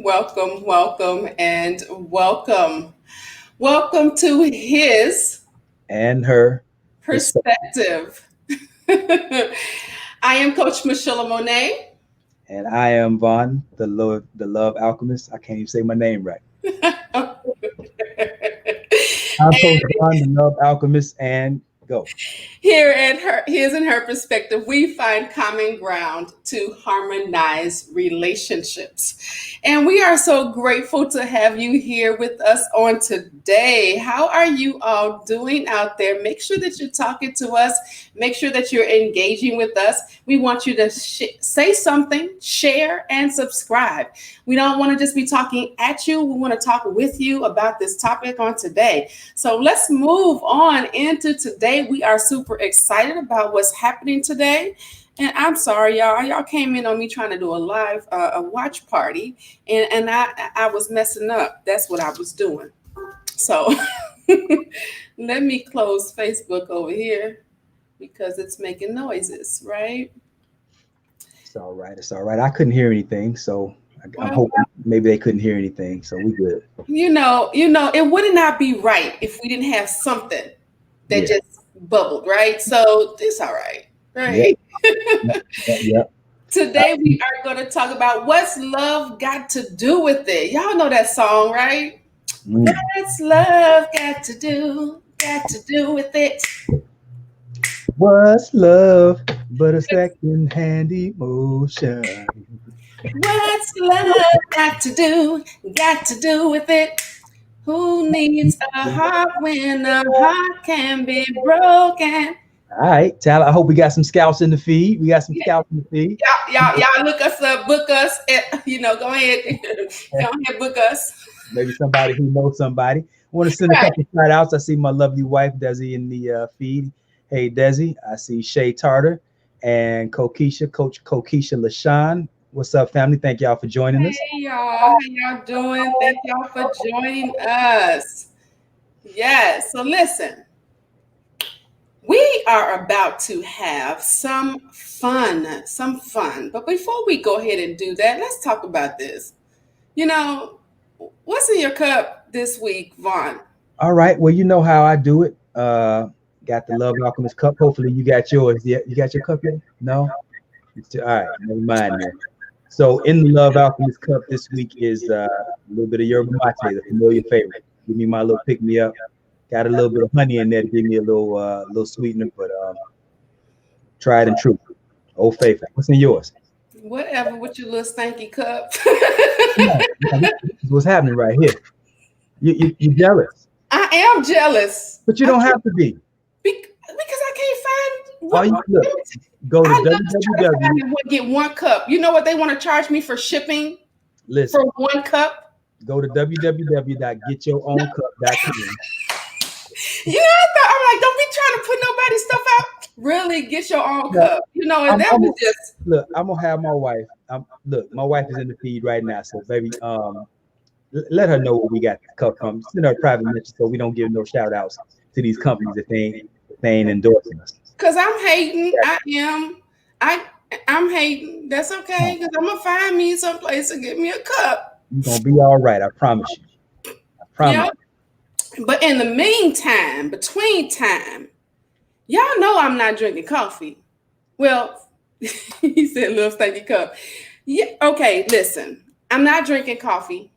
welcome, and welcome. Welcome to his and her perspective. perspective. I am Coach Michelamonè. And I am Vaun, the Love Alchemist. I can't even say my name right. I'm Coach Vaun, the Love Alchemist, and go. Here's in her perspective, we find common ground to harmonize relationships. And we are so grateful to have you here with us on today. How are you all doing out there? Make sure that you're talking to us. Make sure that you're engaging with us. We want you to say something, share, and subscribe. We don't want to just be talking at you. We want to talk with you about this topic on today. So let's move on into today. We are super excited about what's happening today. And I'm sorry, y'all. Y'all came in on me trying to do a live a watch party, and I was messing up. That's what I was doing. So let me close Facebook over here because it's making noises, right? It's all right. It's all right. I couldn't hear anything, so I'm Well, hoping maybe they couldn't hear anything, so we good. it would not be right if we didn't have something that Yeah. just bubbled, right? So it's all right, Yep. right? Yep. Yep. Yep. Today we are going to talk about what's love got to do with it. Y'all know that song, right? Mm. What's love got to do with it? What's love but a second-hand emotion? What's love got to do with it? Who needs a heart when a heart can be broken? All right, Tyler. I hope we got some scouts in the feed. We got some scouts in the feed. Y'all look us up, book us. Go ahead, go ahead, book us. Maybe somebody who knows somebody. I want to send a Right. couple shout outs. I see my lovely wife, Desi, in the feed. Hey, Desi. I see Shay Tarter and Coach Kokisha LaShawn. What's up, family? Thank y'all for joining us. Hey y'all, how y'all doing? Thank y'all for joining us. Yes. So listen, we are about to have some fun. But before we go ahead and do that, let's talk about this. You know, what's in your cup this week, Vaughn? All right. Well, you know how I do it. Got the Love Alchemist cup. Hopefully, you got yours. Yeah, you got your cup yet? No? All right. Never mind then. So, in the Love Alchemist cup this week is a little bit of yerba mate, the familiar favorite. Give me my little pick me up. Got a little bit of honey in there to give me a little sweetener, but tried and true. Old Faithful. What's in yours? Whatever with your little stanky cup. Yeah, this is what's happening right here. You jealous, I am jealous. but you don't have to be. Because I can't find All you look, go to I love to try to find www. and get one cup. You know what they want to charge me for shipping Listen, for one cup? go to www.getyourowncup.com. I'm like, don't be trying to put nobody's stuff out. Really, get your own Now, cup. And I'm, that I'm was just look. I'm gonna have my wife. Look, my wife is in the feed right now, so baby, let her know where we got the cup from. Send her a private message so we don't give no shout outs to these companies if they ain't endorsing us. because I'm hating. I am. I'm hating. That's okay because I'm gonna find me someplace to get me a cup. You're gonna be all right. I promise you. I promise. Yeah. But in the meantime, between time, y'all know I'm not drinking coffee. Well, he said little stinky cup. Yeah, okay, listen. I'm not drinking coffee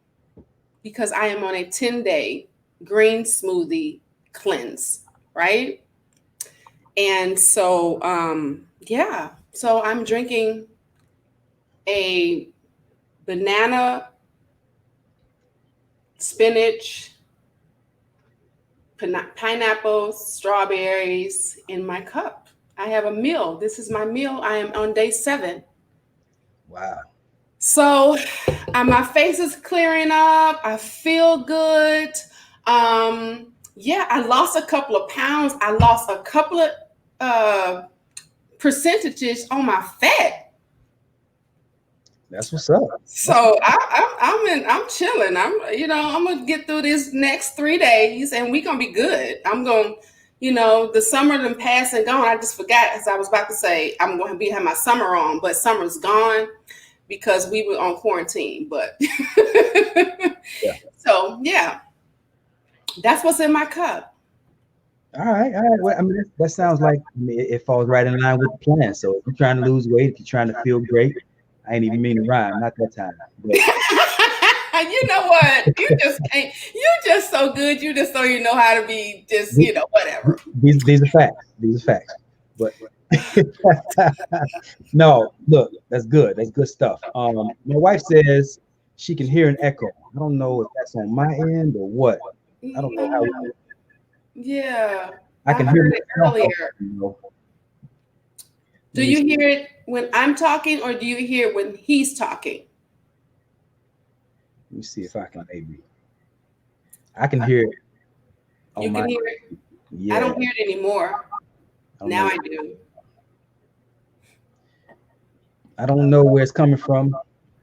because I am on a 10-day green smoothie cleanse, right? And so yeah, so I'm drinking a banana, spinach, pineapples, strawberries in my cup. I have a meal. This is my meal. I am on day 7. Wow. So my face is clearing up. I feel good. Yeah, I lost a couple of pounds. I lost a couple of percentages on my fat. That's what's up. So I'm chilling. I'm gonna get through this next 3 days and we gonna be good. I'm gonna, the summer done passed and gone. I just forgot as I was about to say I'm gonna have my summer on, but summer's gone. because we were on quarantine. But Yeah. so yeah, that's what's in my cup. All right, all right. Well, I mean, that sounds like, I mean, it falls right in line with the plan. So if you're trying to lose weight, if you're trying to feel great, I ain't even mean to rhyme, not that time. But You know what? You just can't. You just so good. You just don't even know how to be. Just th- whatever. these are facts. These are facts. But no, look, that's good. That's good stuff. My wife says she can hear an echo. I don't know if that's on my end or what. I don't know how Yeah, I I can hear heard it myself. earlier. Do Let me you see. hear it when I'm talking, or do you hear it when he's talking? Let me see if I can maybe. I can hear it You on can my. hear it. I Yeah, don't hear it anymore. I don't Now know. I do. I don't know where it's coming from.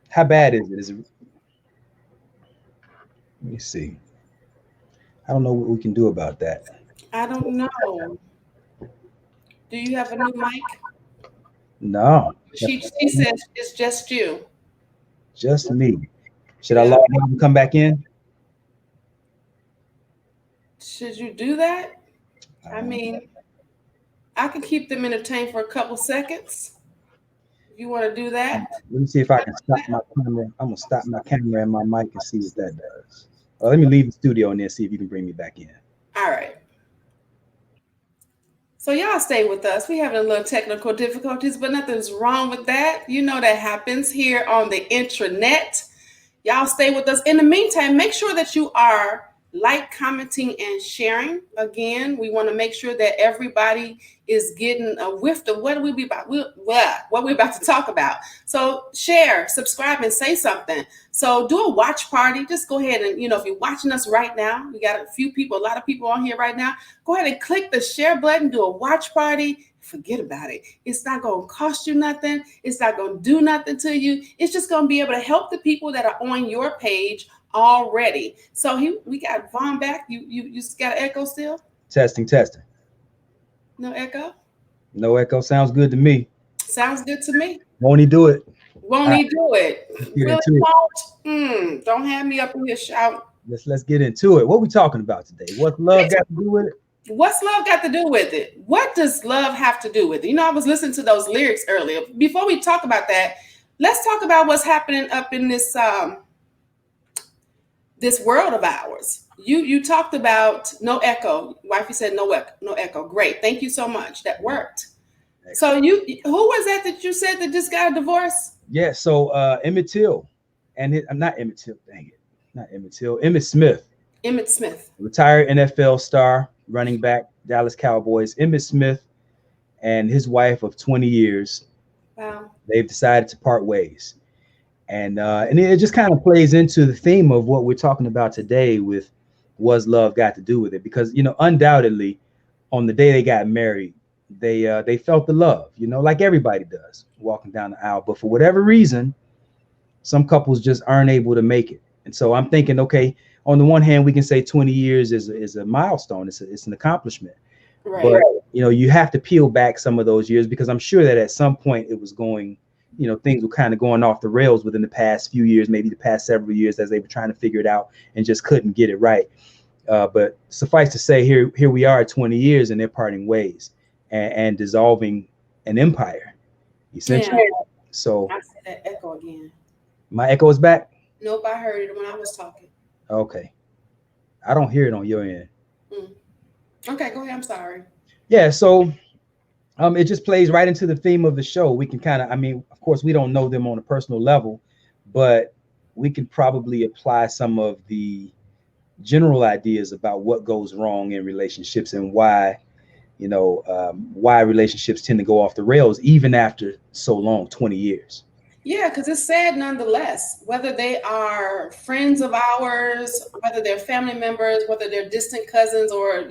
How bad is it? Let me see. I don't know what we can do about that. I don't know. Do you have a new mic? No, She says it's just you. just me. Should I Yeah. log out and come back in? Should you do that? I I don't. mean, I can keep them entertained for a couple seconds. If you want to do that. Let me see if I can stop my camera. I'm gonna stop my camera and my mic and see what that does. Let me leave the studio and then see if you can bring me back in. All right. So y'all stay with us. We having a little technical difficulties, but nothing's wrong with that. You know that happens here on the intranet. Y'all stay with us. In the meantime, make sure that you are like, commenting, and sharing. Again, we want to make sure that everybody is getting a whiff of what what we're about to talk about. So share, subscribe, and say something. So do a watch party. Just go ahead and, if you're watching us right now, we got a lot of people on here right now. Go ahead and click the share button, do a watch party. Forget about it. It's not going to cost you nothing. It's not going to do nothing to you. It's just going to be able to help the people that are on your page already. So we got Vaun back. You got an echo still? Testing, testing. No echo? No echo. Sounds good to me. Sounds good to me. Won't he do it? Won't All right, he do it? let's get Really into it. won't? Don't have me up in here shouting. Let's get into it. What we talking about today? What's love got to do with it? What's love got to do with it? What does love have to do with it? I was listening to those lyrics earlier. Before we talk about that, let's talk about what's happening up in this world of ours. You talked about no echo. Wifey said no echo, no echo. Great. Thank you so much. That worked. Excellent. So who was that you said that just got a divorce? Yeah, so Emmett Till and I'm not Emmett Till, dang it. Not Emmett Till, Emmett Smith. Emmett Smith. Retired NFL star, running back, Dallas Cowboys. Emmett Smith and his wife of 20 years. Wow. They've decided to part ways. And it just kind of plays into the theme of what we're talking about today with what's love got to do with it? Because, undoubtedly on the day they got married, they felt the love, like everybody does walking down the aisle. But for whatever reason, some couples just aren't able to make it. And so I'm thinking, okay, on the one hand, we can say 20 years is a milestone. It's an accomplishment. Right. But, you have to peel back some of those years because I'm sure that at some point it was going, things were kind of going off the rails within the past few years, maybe the past several years as they were trying to figure it out and just couldn't get it right. But suffice to say, here we are 20 years and they're parting ways and dissolving an empire, essentially. Yeah. So I said that echo again. my echo is back. Nope, I heard it when I was talking. Okay. I don't hear it on your end. Okay, go ahead. I'm sorry. Yeah, so it just plays right into the theme of the show. We can kind of, of course, we don't know them on a personal level, but we can probably apply some of the general ideas about what goes wrong in relationships and why, why relationships tend to go off the rails even after so long, 20 years. Yeah, because it's sad nonetheless, whether they are friends of ours, whether they're family members, whether they're distant cousins or,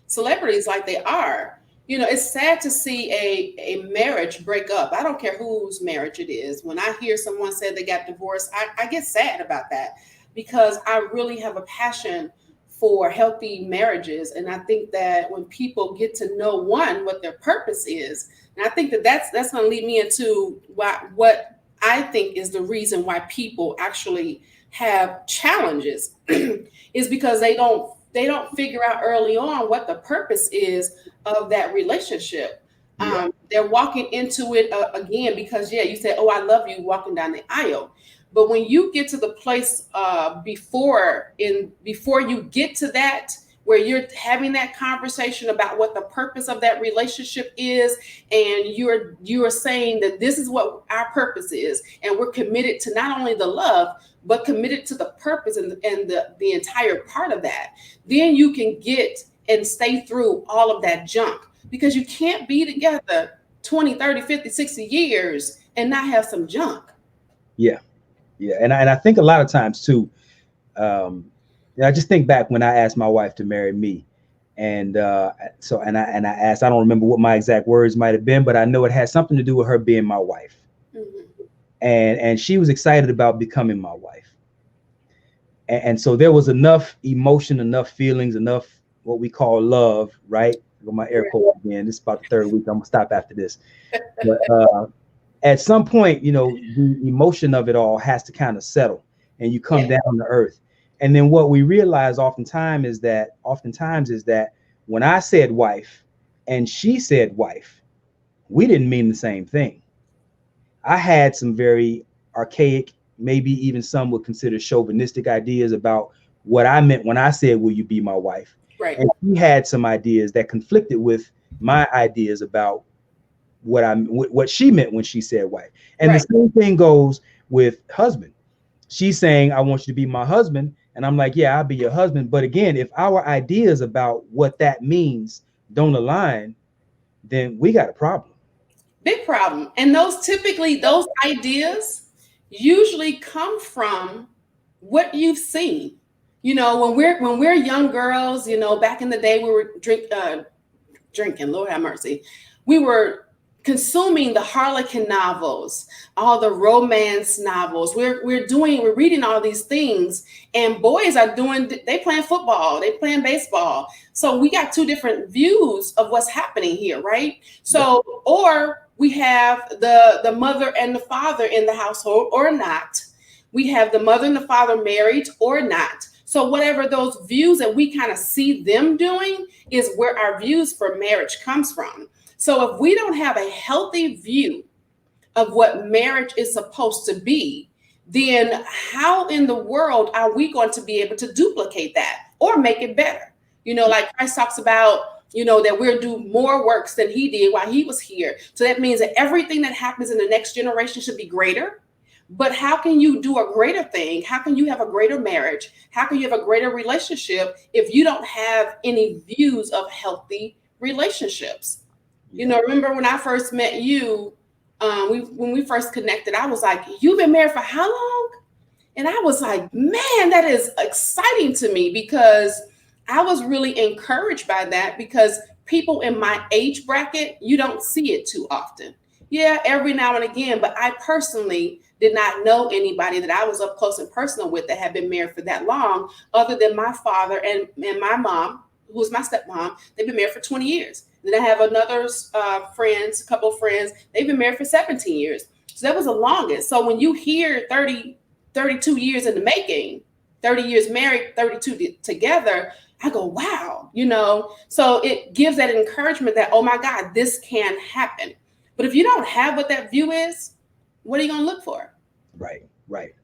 celebrities like they are. It's sad to see a marriage break up. I don't care whose marriage it is. When I hear someone say they got divorced, I get sad about that because I really have a passion for healthy marriages. And I think that when people get to know what their purpose is, and I think that that's going to lead me into what I think is the reason why people actually have challenges is because they don't figure out early on what the purpose is of that relationship. Yeah. They're walking into it again because yeah, you said, "Oh, I love you," walking down the aisle. But when you get to the place before you get to that, where you're having that conversation about what the purpose of that relationship is, and you're saying that this is what our purpose is, and we're committed to not only the love but committed to the purpose and the entire part of that, then you can get and stay through all of that junk, because you can't be together 20, 30, 50, 60 years and not have some junk. Yeah. Yeah. And I think a lot of times too, um, I just think back when I asked my wife to marry me. And I asked, I don't remember what my exact words might have been, but I know it had something to do with her being my wife. Mhm. And she was excited about becoming my wife. And so there was enough emotion, enough feelings, enough what we call love, right? With my air quotes again. This is about the third week. I'm gonna stop after this. But at some point, the emotion of it all has to kind of settle, and you come Yeah. down to earth. And then what we realize oftentimes is that when I said wife and she said wife, we didn't mean the same thing. I had some very archaic, maybe even some would consider chauvinistic ideas about what I meant when I said, "Will you be my wife?" Right. And she had some ideas that conflicted with my ideas about what she meant when she said wife. And the Right. same thing goes with husband. She's saying, "I want you to be my husband," and I'm like, "Yeah, I'll be your husband." But again, if our ideas about what that means don't align, then we got a problem. Big problem. And those ideas usually come from what you've seen. When we're young girls, back in the day we were drinking, Lord have mercy. We were consuming the Harlequin novels, all the romance novels. We're reading all these things, and boys they playing football, they playing baseball. So we got two different views of what's happening here, right? Yep. So, or we have the mother and the father in the household or not. We have the mother and the father married or not. So whatever those views that we kind of see them doing is where our views for marriage comes from. So if we don't have a healthy view of what marriage is supposed to be, then how in the world are we going to be able to duplicate that or make it better? Like Christ talks about, that we'll do more works than he did while he was here. So that means that everything that happens in the next generation should be greater. But how can you do a greater thing? How can you have a greater marriage? How can you have a greater relationship if you don't have any views of healthy relationships? Yeah. Remember when I first met you, when we first connected, I was like, "You've been married for how long?" And I was like, "Man, that is exciting to me," because I was really encouraged by that, because people in my age bracket, you don't see it too often. Yeah, every now and again, but I personally did not know anybody that I was up close and personal with that had been married for that long, other than my father and my mom, who was my stepmom. They've been married for 20 years. Then I have another a couple of friends, they've been married for 17 years. So that was the longest. So when you hear 32 years in the making, 30 years married, 32 together, I go, wow, So it gives that encouragement that, oh my God, this can happen. But if you don't have what that view is, what are you going to look for? Right,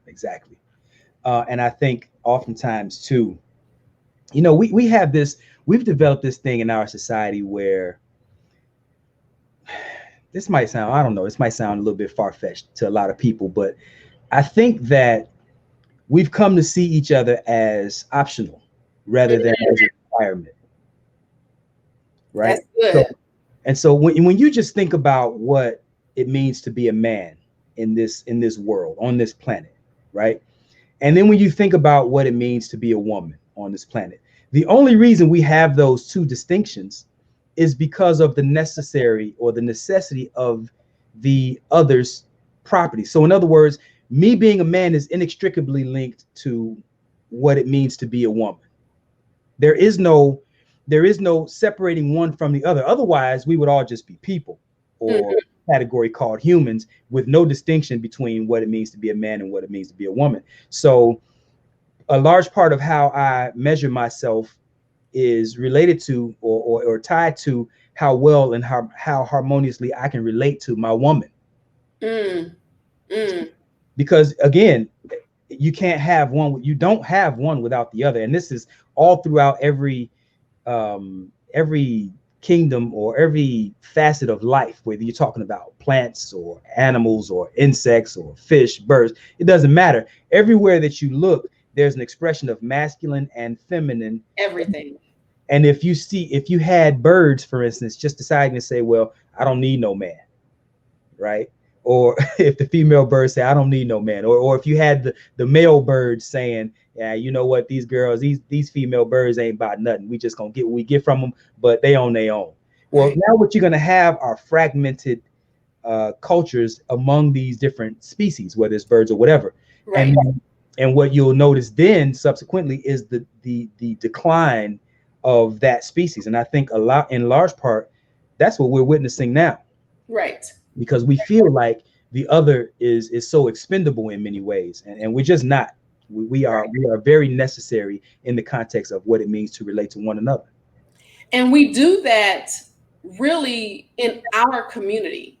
exactly. And I think oftentimes too, we've developed this thing in our society where I don't know, this might sound a little bit far-fetched to a lot of people, but I think that we've come to see each other as optional rather than as a requirement, That's right? So, good. and so when you just think about what it means to be a man in this world, on this planet, right? And then when you think about what it means to be a woman on this planet, the only reason we have those two distinctions is because of the necessity of the other's property. So in other words, me being a man is inextricably linked to what it means to be a woman. There is no separating one from the other. Otherwise, we would all just be people, or Mhm. category called humans, with no distinction between what it means to be a man and what it means to be a woman. So a large part of how I measure myself is related to or tied to how well and how harmoniously I can relate to my woman. Mm, mm, Because again, you don't have one without the other. And this is all throughout every kingdom or every facet of life, whether you're talking about plants or animals or insects or fish, birds, it doesn't matter. Everywhere that you look, there's an expression of masculine and feminine. everything. And if you had birds, for instance, just deciding to say, well, I don't need no man, right? Or if the female bird say, I don't need no man, or if you had the male bird saying, yeah, you know what, these girls, these female birds ain't about nothing. We just gonna get what we get from them, but they on their own. Well, Right. now what you're gonna have are fragmented cultures among these different species, whether it's birds or whatever. Right. And and what you'll notice then subsequently is the decline of that species. And I think a lot, in large part, that's what we're witnessing now, Right. because we feel like the other is so expendable in many ways, and we're just not. We are very necessary in the context of what it means to relate to one another. And we do that really in our community.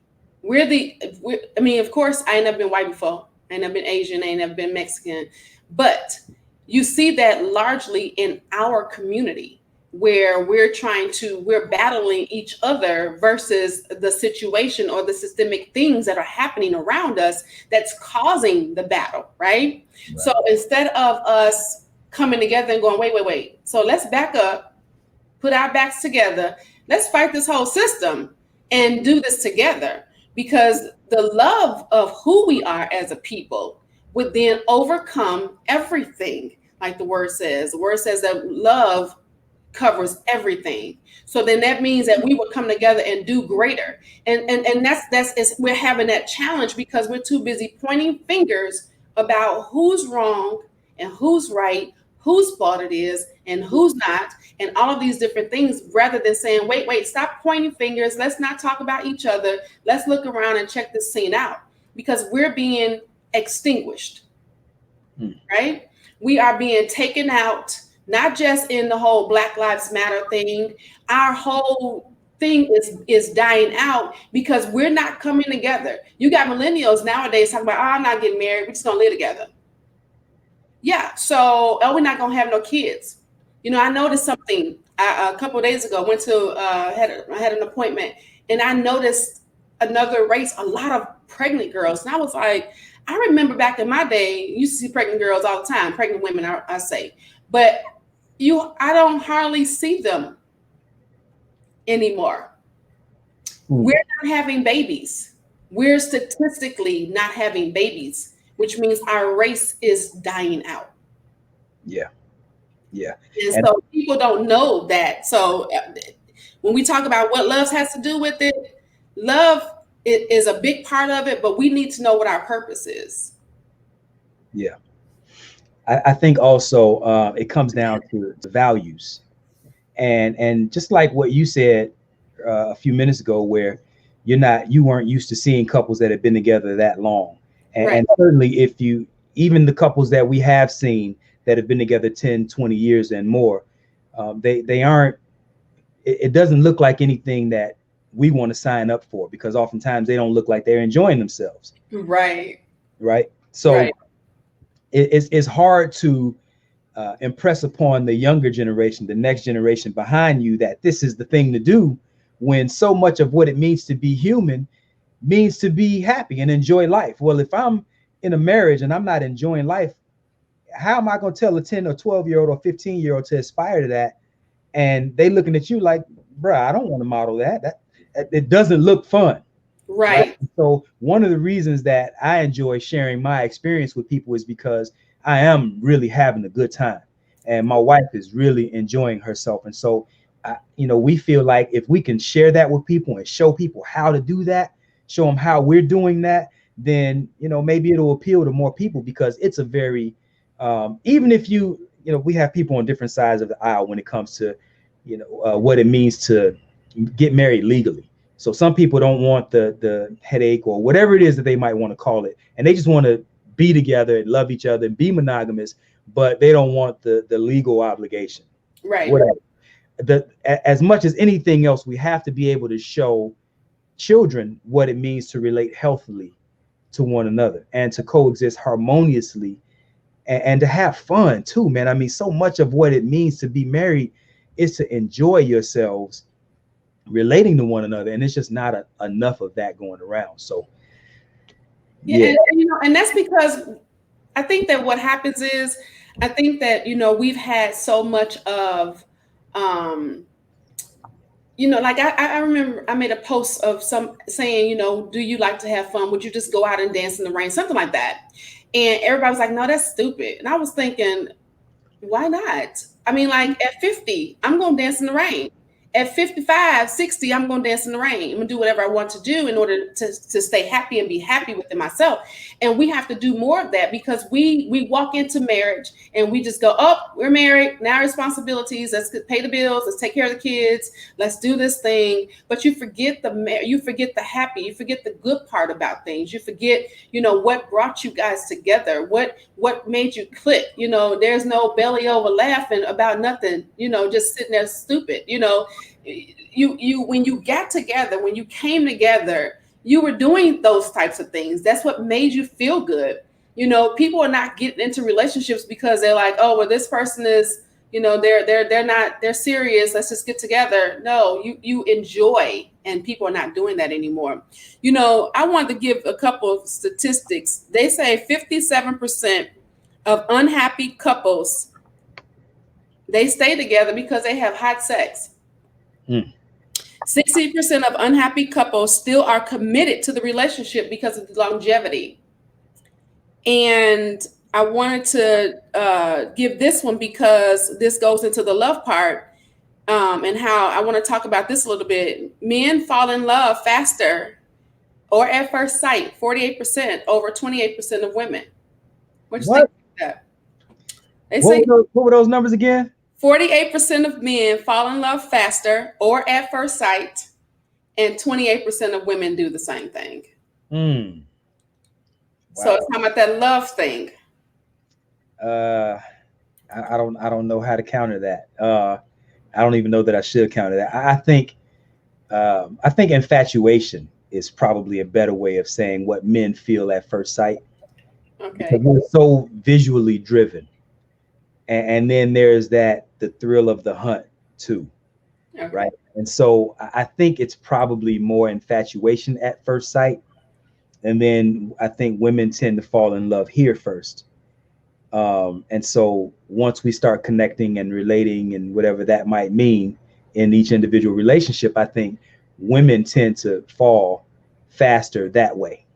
I mean, of course, I ain't never been white before. I ain't never been Asian. I ain't never been Mexican. But you see that largely in our community where we're battling each other versus the situation or the systemic things that are happening around us that's causing the battle, right? So instead of us coming together and going, wait, so let's back up, put our backs together. Let's fight this whole system and do this together, because the love of who we are as a people would then overcome everything. Like the word says, that love covers everything. So then that means that we would come together and do greater. And we're having that challenge because we're too busy pointing fingers about who's wrong and who's right, whose fault it is and who's not, and all of these different things, rather than saying, wait, stop pointing fingers. Let's not talk about each other. Let's look around and check this scene out, because we're being extinguished, right? We are being taken out, not just in the whole Black Lives Matter thing. Our whole thing is dying out because we're not coming together. You got millennials nowadays talking about, I'm not getting married. We're just going to live together. Yeah. So, we're not going to have no kids. I noticed something a couple of days ago. Went to I had an appointment, and I noticed another race, a lot of pregnant girls. And I was like, I remember back in my day, you used to see pregnant girls all the time, pregnant women, I say, but I don't hardly see them anymore. We're not having babies. We're statistically not having babies, which means our race is dying out. Yeah. And so people don't know that. So when we talk about what love has to do with it, love is a big part of it, but we need to know what our purpose is. Yeah. I think also it comes down to values, and just like what you said a few minutes ago, where you weren't used to seeing couples that have been together that long, and certainly even the couples that we have seen that have been together 10, 20 years and more, they aren't. It doesn't look like anything that we want to sign up for, because oftentimes they don't look like they're enjoying themselves. Right. So it's hard to impress upon the younger generation, the next generation behind you, that this is the thing to do, when so much of what it means to be human means to be happy and enjoy life. Well, if I'm in a marriage and I'm not enjoying life, how am I going to tell a 10 or 12-year-old or 15-year-old to aspire to that? And they looking at you like, bruh, I don't want to model that. It doesn't look fun. Right. So one of the reasons that I enjoy sharing my experience with people is because I am really having a good time, and my wife is really enjoying herself. And so, we feel like if we can share that with people and show people how to do that, show them how we're doing that, then, maybe it'll appeal to more people, because it's a very, even if we have people on different sides of the aisle when it comes to, what it means to get married legally. So some people don't want the headache or whatever it is that they might want to call it, and they just want to be together and love each other and be monogamous, but they don't want the legal obligation. Right. Whatever. As much as anything else, we have to be able to show children what it means to relate healthily to one another and to coexist harmoniously, and to have fun too, man. I mean, so much of what it means to be married is to enjoy yourselves relating to one another, and it's just not enough of that going around. So yeah, and that's because I think that what happens is, I think that we've had so much of like I remember I made a post of some saying, do you like to have fun? Would you just go out and dance in the rain? Something like that. And everybody was like, no, that's stupid. And I was thinking, why not? I mean, like at 50, I'm going to dance in the rain. At 55, 60, I'm going to dance in the rain. I'm going to do whatever I want to do in order to stay happy and be happy within myself. And we have to do more of that, because we walk into marriage and we just go, oh, we're married. Now responsibilities. Let's pay the bills. Let's take care of the kids. Let's do this thing. But you forget the happy. You forget the good part about things. You forget, what brought you guys together. What made you click. There's no belly over laughing about nothing. Just sitting there stupid. You when you got together, when you came together, you were doing those types of things. That's what made you feel good. People are not getting into relationships because they're like, oh, well, this person is, they're serious. Let's just get together. No, you enjoy, and people are not doing that anymore. I wanted to give a couple of statistics. They say 57% of unhappy couples, they stay together because they have hot sex. 60% of unhappy couples still are committed to the relationship because of the longevity. And I wanted to give this one because this goes into the love part, and how I want to talk about this a little bit. Men fall in love faster or at first sight, 48% over 28% of women. What do you think about that? They say, what were those numbers again? 48% of men fall in love faster or at first sight, and 28% of women do the same thing. Wow. So it's talking about that love thing. I don't know how to counter that. I don't even know that I should counter that. I think infatuation is probably a better way of saying what men feel at first sight. Okay. Because we're so visually driven. And then there's the thrill of the hunt too. Okay. Right. And so I think it's probably more infatuation at first sight. And then I think women tend to fall in love here first. And so once we start connecting and relating and whatever that might mean in each individual relationship, I think women tend to fall faster that way.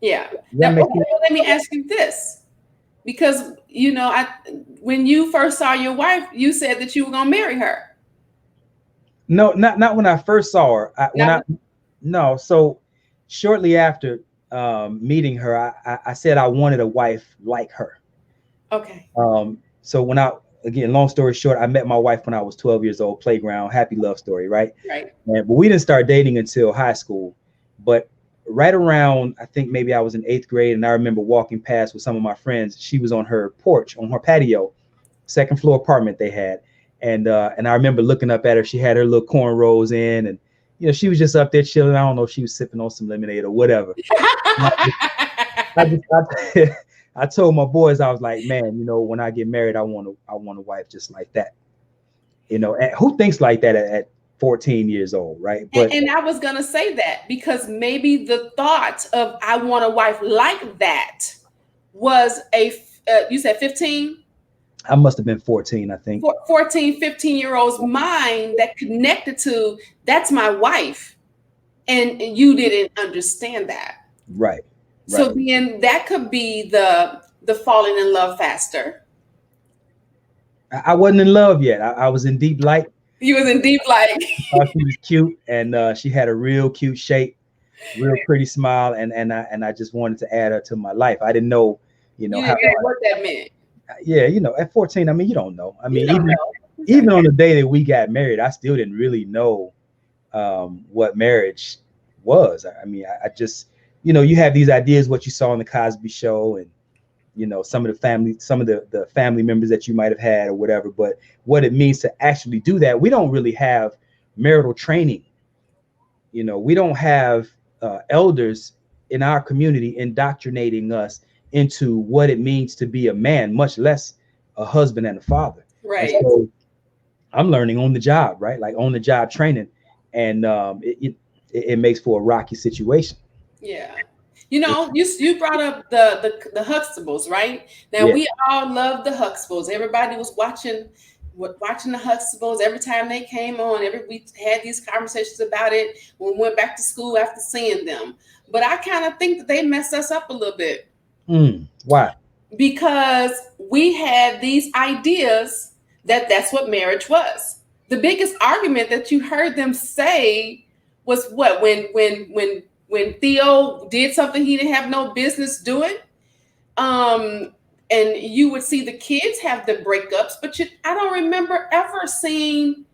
Yeah. Now, let me ask you this, because, when you first saw your wife, you said that you were going to marry her. No, not when I first saw her. No. So shortly after meeting her, I said I wanted a wife like her. Okay. So again, long story short, I met my wife when I was 12 years old, playground, happy love story, right? Right. But we didn't start dating until high school. But right around, I think maybe I was in 8th grade, and I remember walking past with some of my friends. She was on her porch, on her patio, 2nd floor apartment they had. And I remember looking up at her. She had her little cornrows in, and she was just up there chilling. I don't know if she was sipping on some lemonade or whatever. I told my boys, I was like, man, when I get married, I want a wife just like that. And who thinks like that at 14 years old, right? But and I was gonna say that, because maybe the thought of I want a wife like that was you said 15? I must have been 14, I think. 14, 15-year-old's mind that connected to, that's my wife. And you didn't understand that. Right. So then that could be the falling in love faster. I wasn't in love yet. I was in deep light. You was in deep light. She was cute, and she had a real cute shape, real pretty smile, and I just wanted to add her to my life. I didn't know, how what that meant. Yeah, at 14, you don't know. Even on the day that we got married, I still didn't really know what marriage was. I mean, I just, you have these ideas, what you saw on the Cosby Show, and some of the family members that you might have had or whatever. But what it means to actually do that, we don't really have marital training. We don't have elders in our community indoctrinating us into what it means to be a man, much less a husband and a father. And Right. so I'm learning on the job, right? Like on the job training, and it makes for a rocky situation. Yeah. You brought up the Huxtables, right? Now Yeah, we all love the Huxtables. Everybody was watching the Huxtables every time they came on. We had these conversations about it when we went back to school after seeing them. But I kind of think that they messed us up a little bit why? because we had these ideas that that's what marriage was. The biggest argument that you heard them say was what when Theo did something he didn't have no business doing. Um, and you would see the kids have the breakups, but I don't remember ever seeing,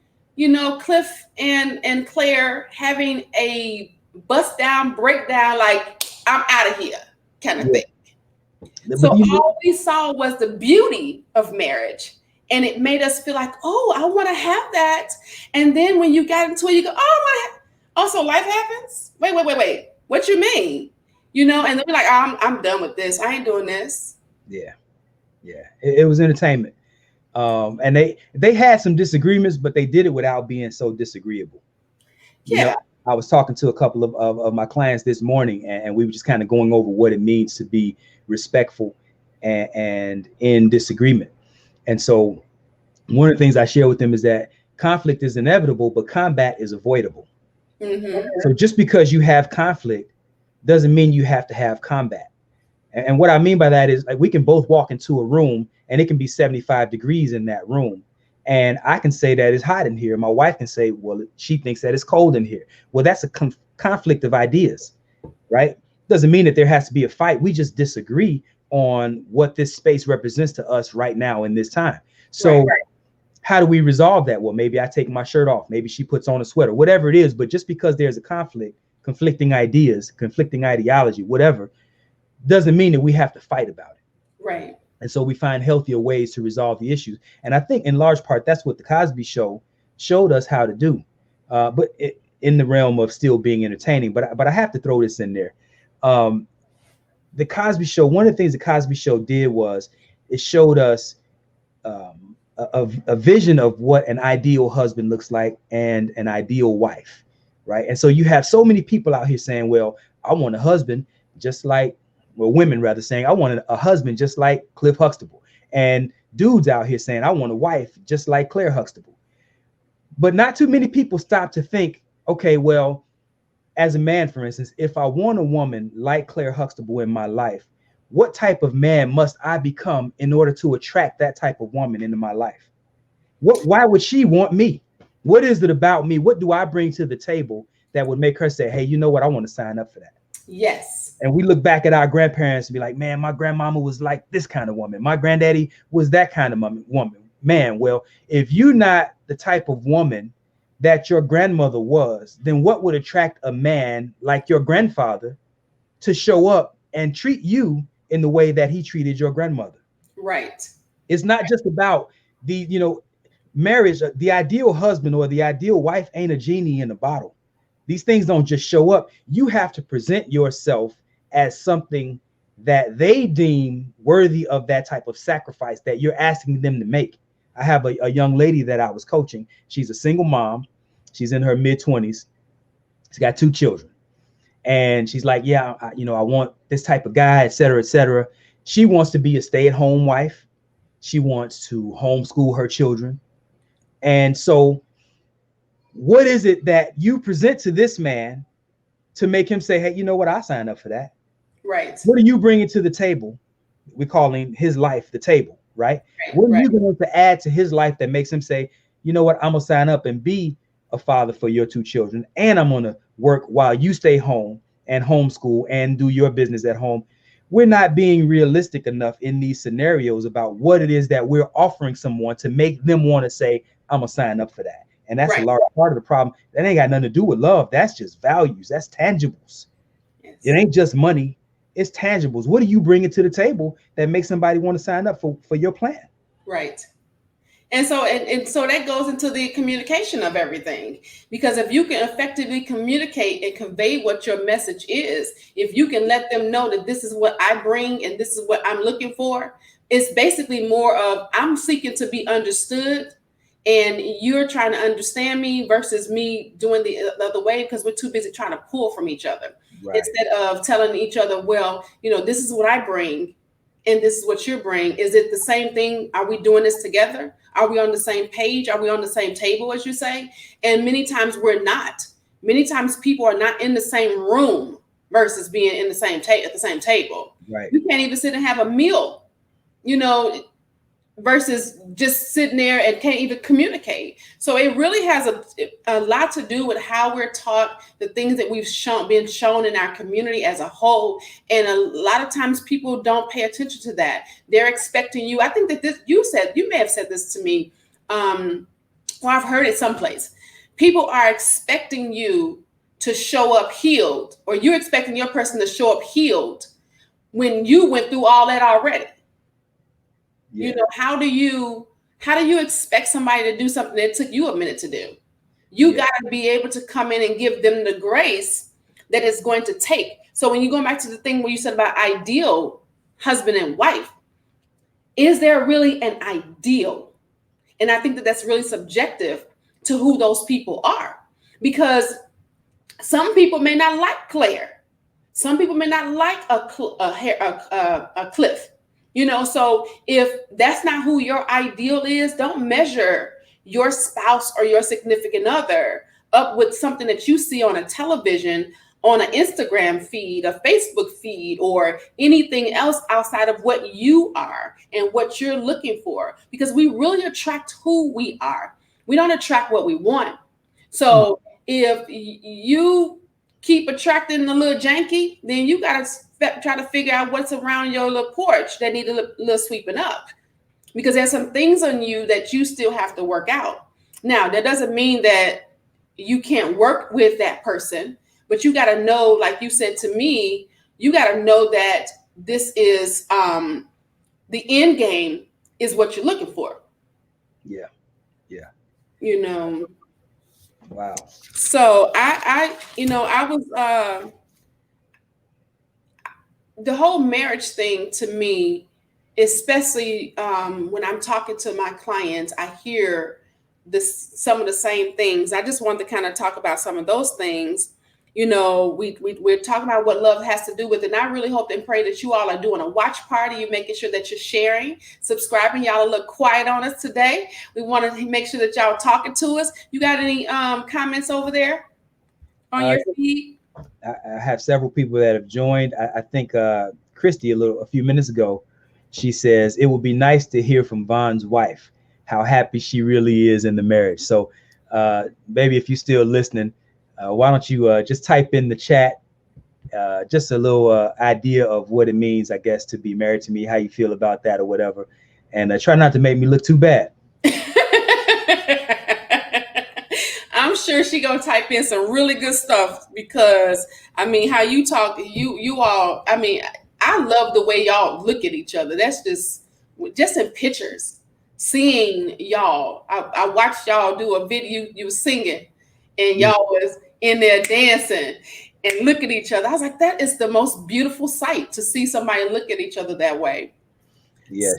Cliff and Claire having a bust down breakdown like I'm out of here kind of Yeah, thing. but So all we saw was the beauty of marriage. And it made us feel like, oh, I want to have that. And then when you got into it, you go, oh, also life happens. Wait. What you mean? And then we're like, I'm done with this. I ain't doing this. yeah, it was entertainment. And they had some disagreements, but they did it without being so disagreeable. Yeah. I was talking to a couple of my clients this morning, and we were just kind of going over what it means to be respectful and in disagreement. And so one of the things I share with them is that conflict is inevitable, but combat is avoidable. Mm-hmm. So just because you have conflict doesn't mean you have to have combat. And what I mean by that is, like, we can both walk into a room and it can be 75 degrees in that room. And I can say that it's hot in here. My wife can say, well, she thinks that it's cold in here. Well, that's a conflict of ideas, right? Doesn't mean that there has to be a fight. We just disagree on what this space represents to us right now in this time. So right. How do we resolve that? Well, maybe I take my shirt off. Maybe she puts on a sweater, whatever it is. But just because there's a conflict, conflicting ideas, conflicting ideology, whatever, doesn't mean that we have to fight about it. Right. And so we find healthier ways to resolve the issues. And I think in large part, that's what the Cosby Show showed us how to do. But in the realm of still being entertaining. But I have to throw this in there. The Cosby Show, one of the things the Cosby Show did was it showed us a vision of what an ideal husband looks like and an ideal wife, right? And so you have so many people out here saying, well, I want a husband just like, well, women rather saying, I want a husband just like Cliff Huxtable, and dudes out here saying, I want a wife just like Claire Huxtable. But not too many people stop to think, okay, well, as a man, for instance, if I want a woman like Claire Huxtable in my life, what type of man must I become in order to attract that type of woman into my life? Why would she want me? What is it about me? What do I bring to the table that would make her say, hey, you know what? I want to sign up for that. Yes. And we look back at our grandparents and be like, man, my grandmama was like this kind of woman. My granddaddy was that kind of woman. Man, well, if you're not the type of woman that your grandmother was, then what would attract a man like your grandfather to show up and treat you in the way that he treated your grandmother? Right. It's not just about the, marriage. The ideal husband or the ideal wife ain't a genie in a bottle. These things don't just show up. You have to present yourself as something that they deem worthy of that type of sacrifice that you're asking them to make. I have a young lady that I was coaching. She's a single mom. She's in her mid-20s. She's got 2 children. And she's like, yeah, I want this type of guy, et cetera, et cetera. She wants to be a stay-at-home wife. She wants to homeschool her children. And so what is it that you present to this man to make him say, hey, you know what? I signed up for that. Right. What are you bringing to the table? We're calling his life the table, right? What are you going to add to his life that makes him say, you know what? I'm going to sign up and be a father for your 2 children. And I'm going to work while you stay home and homeschool and do your business at home. We're not being realistic enough in these scenarios about what it is that we're offering someone to make them want to say, I'm going to sign up for that. And that's a Right. large part of the problem. That ain't got nothing to do with love. That's just values. That's tangibles. It Yes. ain't just money. It's tangibles. What are you bringing to the table that makes somebody want to sign up for your plan? Right. And so that goes into the communication of everything. Because if you can effectively communicate and convey what your message is, if you can let them know that this is what I bring and this is what I'm looking for, it's basically more of I'm seeking to be understood and you're trying to understand me versus me doing the other way because we're too busy trying to pull from each other Right. instead of telling each other, well, this is what I bring and this is what you bring. Is it the same thing? Are we doing this together? Are we on the same page? Are we on the same table, as you say? And many times we're not. Many times people are not in the same room versus being in the same at the same table. Right. You can't even sit and have a meal, you know, versus just sitting there and can't even communicate. So it really has a lot to do with how we're taught, the things that we've been shown in our community as a whole. And a lot of times people don't pay attention to that. They're expecting you. I think that you may have said this to me. Well, I've heard it someplace. People are expecting you to show up healed, or you're expecting your person to show up healed when you went through all that already. Yeah. How do you expect somebody to do something that took you a minute to do? You got to be able to come in and give them the grace that it's going to take. So when you go back to the thing where you said about ideal husband and wife, is there really an ideal? And I think that that's really subjective to who those people are, because some people may not like Claire. Some people may not like a Cliff. So if that's not who your ideal is, don't measure your spouse or your significant other up with something that you see on a television, on an Instagram feed, a Facebook feed, or anything else outside of what you are and what you're looking for. Because we really attract who we are. We don't attract what we want. So if you keep attracting the little janky, then you got to try to figure out what's around your little porch that need a little sweeping up, because there's some things on you that you still have to work out. Now, that doesn't mean that you can't work with that person, but you got to know, like you said to me, you got to know that this is the end game is what you're looking for. Yeah. Yeah. Wow. So I was the whole marriage thing to me, especially when I'm talking to my clients, I hear some of the same things. I just wanted to kind of talk about some of those things. We're talking about what love has to do with it. And I really hope and pray that you all are doing a watch party. You're making sure that you're sharing, subscribing. Y'all look quiet on us today. We want to make sure that y'all are talking to us. You got any comments over there on your feed? I have several people that have joined. I think Christy a few minutes ago, she says it would be nice to hear from Vaun's wife how happy she really is in the marriage. So maybe if you're still listening, why don't you just type in the chat just a little idea of what it means, I guess, to be married to me, how you feel about that or whatever, and try not to make me look too bad. I'm sure she gonna type in some really good stuff, because how you talk, you all. I love the way y'all look at each other. That's just in pictures, seeing y'all. I watched y'all do a video. You was singing, and y'all was in there dancing and look at each other. I was like, that is the most beautiful sight, to see somebody look at each other that way. Yeah,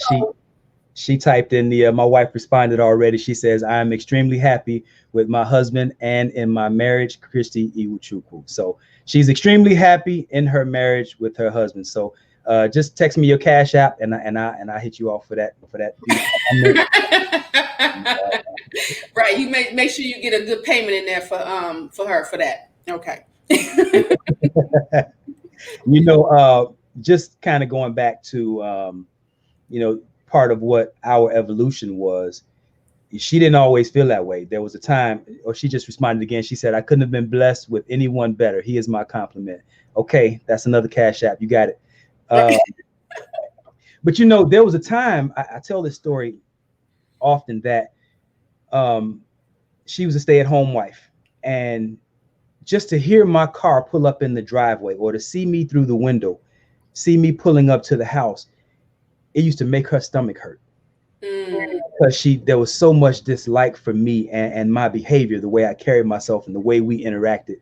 she typed in my wife responded already. She says, I am extremely happy with my husband and in my marriage, Christy Iwuchukwu. So she's extremely happy in her marriage with her husband. So just text me your Cash App and I hit you off for that. Right. You make sure you get a good payment in there for her for that. Okay. Just kind of going back to part of what our evolution was. She didn't always feel that way. There was a time, or she just responded again. She said, I couldn't have been blessed with anyone better. He is my compliment. Okay, that's another Cash App. You got it. But there was a time, I tell this story often, that she was a stay-at-home wife, and just to hear my car pull up in the driveway or to see me through the window, see me pulling up to the house, it used to make her stomach hurt Mm, because there was so much dislike for me and my behavior, the way I carried myself and the way we interacted.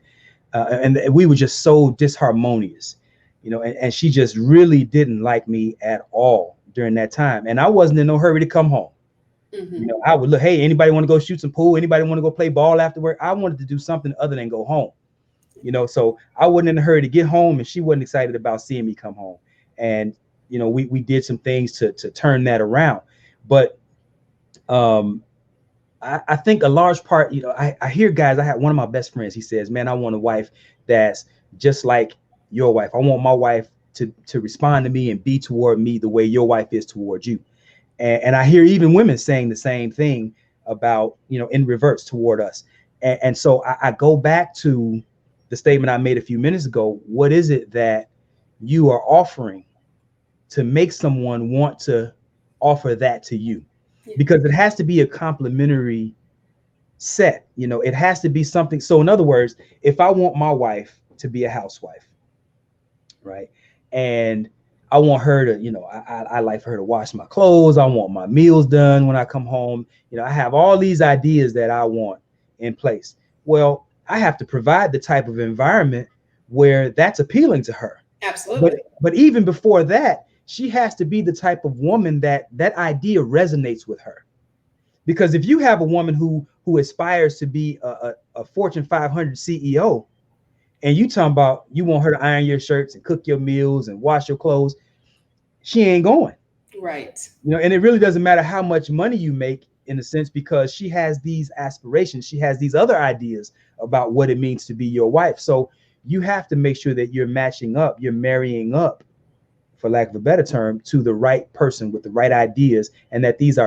And we were just so disharmonious, and she just really didn't like me at all during that time. And I wasn't in no hurry to come home. mm-hmm. I would look, hey, anybody want to go shoot some pool? Anybody want to go play ball after work? I wanted to do something other than go home. So I wasn't in a hurry to get home, and she wasn't excited about seeing me come home. And we did some things to turn that around. But I think a large part, I hear guys. I had one of my best friends. He says, "Man, I want a wife that's just like your wife. I want my wife to respond to me and be toward me the way your wife is toward you." And I hear even women saying the same thing about, in reverse toward us. And so I go back to the statement I made a few minutes ago. What is it that you are offering to make someone want to offer that to you? Yeah. Because it has to be a complementary set. It has to be something. So in other words, if I want my wife to be a housewife, right, and I want her to, I like for her to wash my clothes. I want my meals done when I come home. I have all these ideas that I want in place. Well, I have to provide the type of environment where that's appealing to her. But Absolutely. but even before that, she has to be the type of woman that idea resonates with her. Because if you have a woman who aspires to be a Fortune 500 CEO, and you talking about you want her to iron your shirts and cook your meals and wash your clothes, she ain't going. Right. And it really doesn't matter how much money you make, in a sense, because she has these aspirations. She has these other ideas about what it means to be your wife. So you have to make sure that you're matching up, you're marrying up, for lack of a better term, to the right person with the right ideas, and that these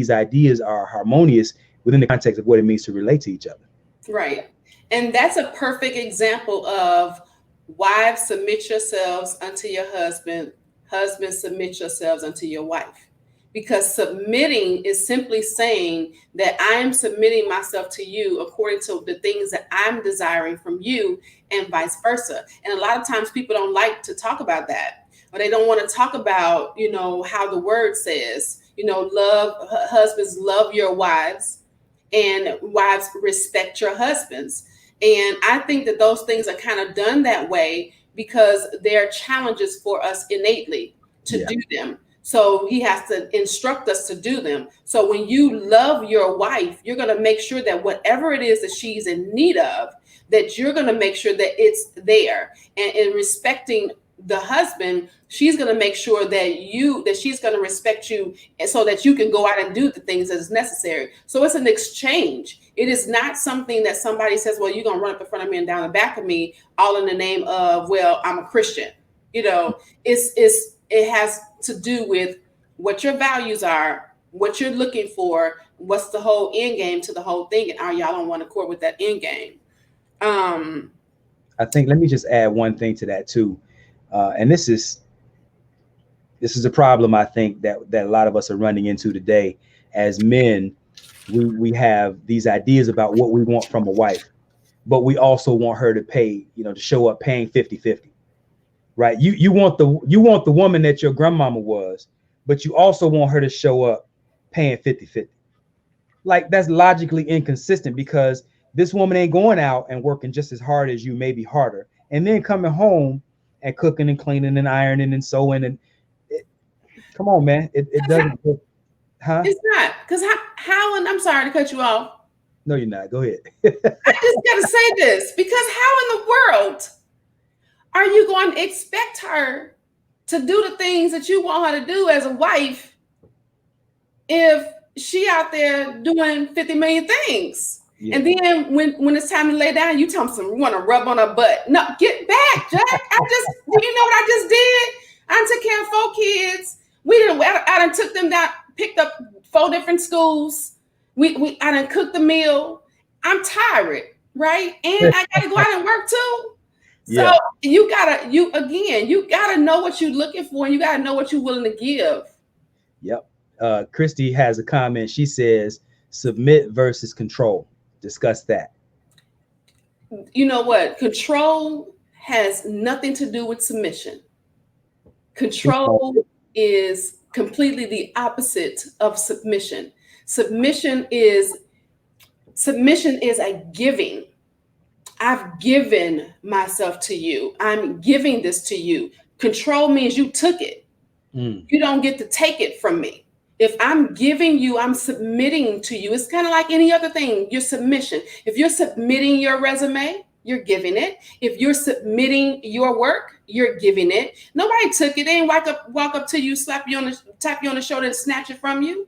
ideas are harmonious within the context of what it means to relate to each other. Right. And that's a perfect example of wives submit yourselves unto your husband, husbands submit yourselves unto your wife. Because submitting is simply saying that I am submitting myself to you according to the things that I'm desiring from you, and vice versa. And a lot of times people don't like to talk about that, or they don't want to talk about, how the word says, love, husbands, love your wives, and wives, respect your husbands. And I think that those things are kind of done that way because they're challenges for us innately to Yeah. do them. So he has to instruct us to do them. So when you love your wife, you're going to make sure that whatever it is that she's in need of, that you're going to make sure that it's there. And in respecting the husband, she's going to make sure that she's going to respect you, and so that you can go out and do the things that is necessary. So it's an exchange. It is not something that somebody says, well, you're going to run up in front of me and down the back of me, all in the name of, well, I'm a Christian. It has to do with what your values are, what you're looking for, what's the whole end game to the whole thing, and are y'all on one accord with that end game? I think, let me just add one thing to that too. And this is a problem, I think, that a lot of us are running into today. As men, we have these ideas about what we want from a wife, but we also want her to pay, to show up paying 50-50. Right? You want the woman that your grandmama was, but you also want her to show up paying 50-50. Like, that's logically inconsistent, because this woman ain't going out and working just as hard as you, maybe harder, and then coming home and cooking and cleaning and ironing and sewing. And come on, man, it doesn't. Huh? It's not, because how, and I'm sorry to cut you off. No, you're not. Go ahead. I just got to say this, because how in the world are you going to expect her to do the things that you want her to do as a wife if she out there doing 50 million things? Yeah. And then when it's time to lay down, you tell them you want to rub on her butt. No, get back, Jack. Do you know what I just did? I took care of 4 kids. I done took them down, picked up 4 different schools. I done cooked the meal. I'm tired, right? And I got to go out and work too. So yeah. you gotta know what you're looking for, and you gotta know what you're willing to give. Yep. Christy has a comment. She says, submit versus control. Discuss that. You know what? Control has nothing to do with submission. Control is completely the opposite of submission. Submission is submission is a giving. I've given myself to you. I'm giving this to you. Control means you took it. You don't get to take it from me. If I'm giving you, I'm submitting to you. It's kind of like any other thing, your submission. If you're submitting your resume, you're giving it. If you're submitting your work, you're giving it. Nobody took it. They ain't walk up to you, tap you on the shoulder and snatch it from you.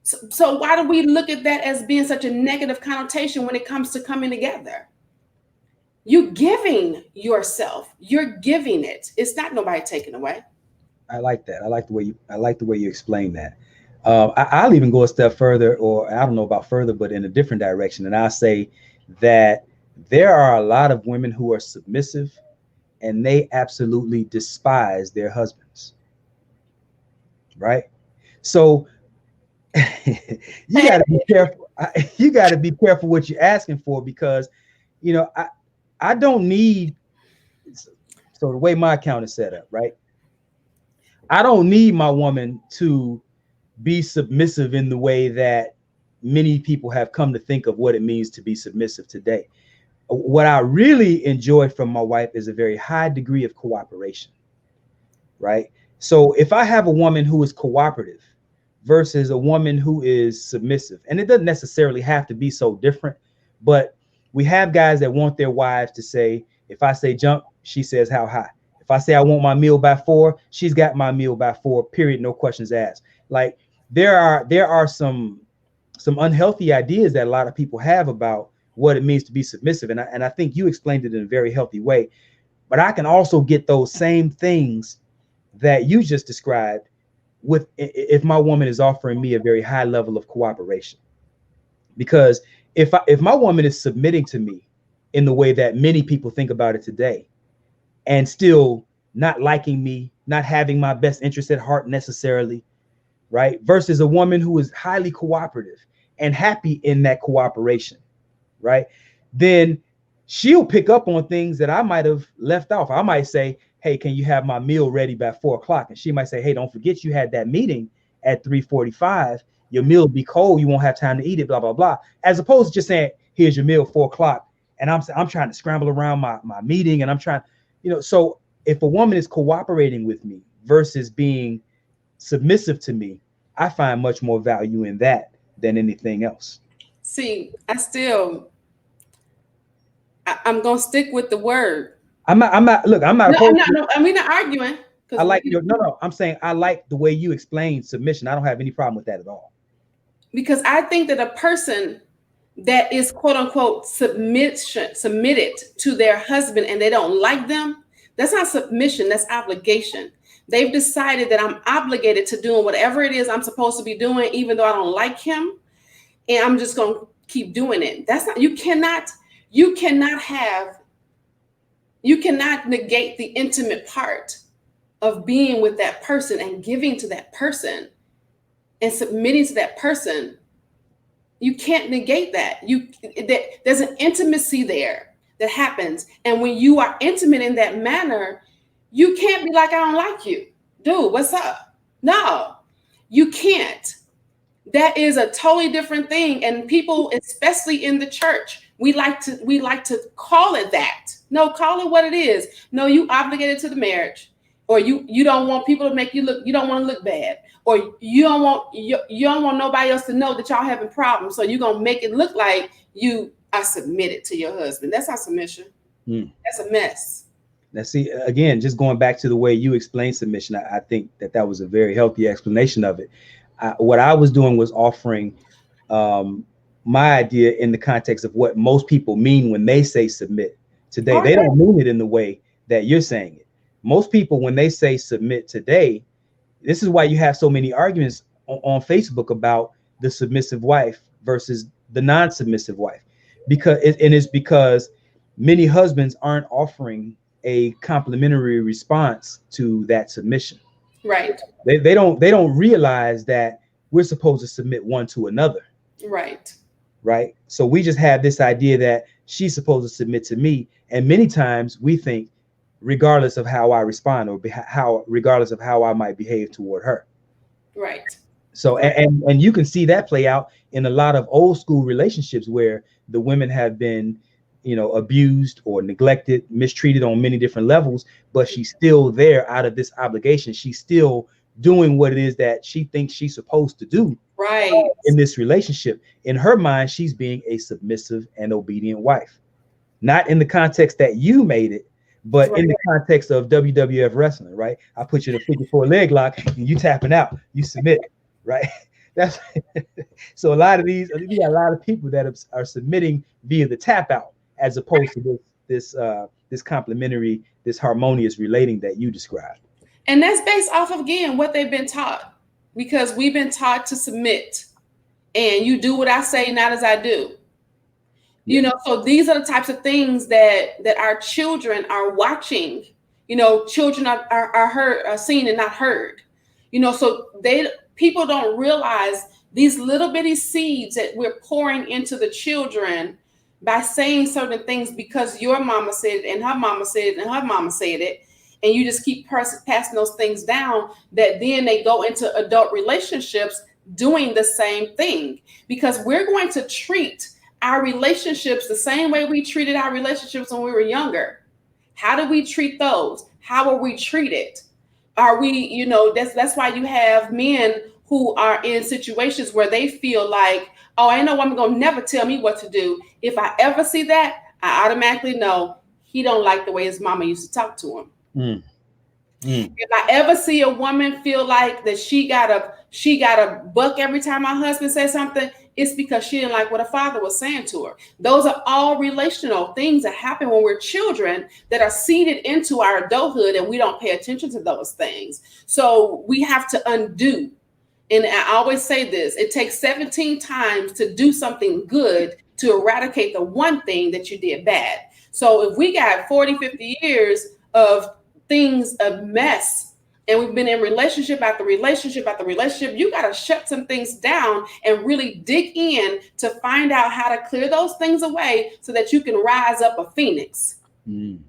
So why do we look at that as being such a negative connotation when it comes to coming together? You're giving yourself. You're giving it. It's not nobody taking away. I like that. I like the way you explain that. I'll even go a step further, or I don't know about further, but in a different direction. And I'll say that there are a lot of women who are submissive and they absolutely despise their husbands. Right? So you got to be careful. You got to be careful what you're asking for, because, you know, I don't need. So the way my account is set up, right? I don't need my woman to be submissive in the way that many people have come to think of what it means to be submissive today. What I really enjoy from my wife is a very high degree of cooperation, right? So if I have a woman who is cooperative versus a woman who is submissive, and it doesn't necessarily have to be so different, but we have guys that want their wives to say, if I say jump, she says how high. If I say I want my meal by 4, she's got my meal by 4, period, no questions asked. Like there are some unhealthy ideas that a lot of people have about what it means to be submissive. And I think you explained it in a very healthy way. But I can also get those same things that you just described with if my woman is offering me a very high level of cooperation. Because if my woman is submitting to me in the way that many people think about it today, and still not liking me, not having my best interest at heart necessarily, right? Versus a woman who is highly cooperative and happy in that cooperation, right? Then she'll pick up on things that I might have left off. I might say, hey, can you have my meal ready by 4 o'clock? And she might say, hey, don't forget you had that meeting at 3:45. Your meal will be cold. You won't have time to eat it, blah, blah, blah. As opposed to just saying, here's your meal, 4 o'clock. And I'm trying to scramble around my meeting, and I'm trying, you know. So if a woman is cooperating with me versus being submissive to me, I find much more value in that than anything else. See, I'm gonna stick with the word. I'm not look, I'm not No, opposed to it. no, we're not arguing. I like your no, I'm saying I like the way you explain submission. I don't have any problem with that at all. Because I think that a person that is quote unquote submitted to their husband and they don't like them, that's not submission, that's obligation. They've decided that I'm obligated to doing whatever it is I'm supposed to be doing, even though I don't like him, and I'm just gonna keep doing it. That's not, you cannot negate the intimate part of being with that person and giving to that person and submitting to that person. You can't negate that. There's an intimacy there that happens. And when you are intimate in that manner, you can't be like, I don't like you. Dude, what's up? No, you can't. That is a totally different thing. And people, especially in the church, we like to call it that. No, call it what it is. No, you obligated to the marriage, or you don't want people to make you look, you don't want to look bad, or you don't want nobody else to know that y'all having problems. So you're gonna make it look like you are submitted to your husband. That's not submission. That's a mess. Now, see, again, just going back to the way you explain submission, I think that was a very healthy explanation of it. What I was doing was offering my idea in the context of what most people mean when they say submit today. They don't mean it in the way that you're saying it. Most people, when they say submit today, this is why you have so many arguments on Facebook about the submissive wife versus the non-submissive wife, it's because many husbands aren't offering a complimentary response to that submission. Right. They don't realize that we're supposed to submit one to another. Right. right? So we just have this idea that she's supposed to submit to me, and many times we think, regardless of how I respond or regardless of how I might behave toward her. Right. So Right. and you can see that play out in a lot of old school relationships where the women have been, abused or neglected, mistreated on many different levels, but she's still there out of this obligation. She's still doing what it is that she thinks she's supposed to do Right. in this relationship. In her mind, she's being a submissive and obedient wife. Not in the context that you made it, but in the context of WWF wrestling, right? I put you in a figure four leg lock and you tapping out, you submit, right? That's so a lot of these, we got a lot of people that are submitting via the tap out, as opposed to this complementary, this harmonious relating that you described. And that's based off of, again, what they've been taught, because we've been taught to submit, and you do what I say, not as I do. Yeah. So these are the types of things that our children are watching. Children are heard, are seen and not heard. So people don't realize these little bitty seeds that we're pouring into the children by saying certain things because your mama said it and her mama said it and her mama said it, and you just keep passing those things down, that then they go into adult relationships doing the same thing, because we're going to treat our relationships the same way we treated our relationships when we were younger. How do we treat those? How are we treated? Are we, that's why you have men who are in situations where they feel like, oh, I know woman gonna never tell me what to do. If I ever see that, I automatically know he don't like the way his mama used to talk to him. If I ever see a woman feel like that she got a buck every time my husband says something, it's because she didn't like what her father was saying to her. Those are all relational things that happen when we're children that are seeded into our adulthood, and we don't pay attention to those things. So we have to undo. And I always say this, it takes 17 times to do something good to eradicate the one thing that you did bad. So if we got 40, 50 years of things, a mess, and we've been in relationship after relationship after relationship, you got to shut some things down and really dig in to find out how to clear those things away so that you can rise up a phoenix. And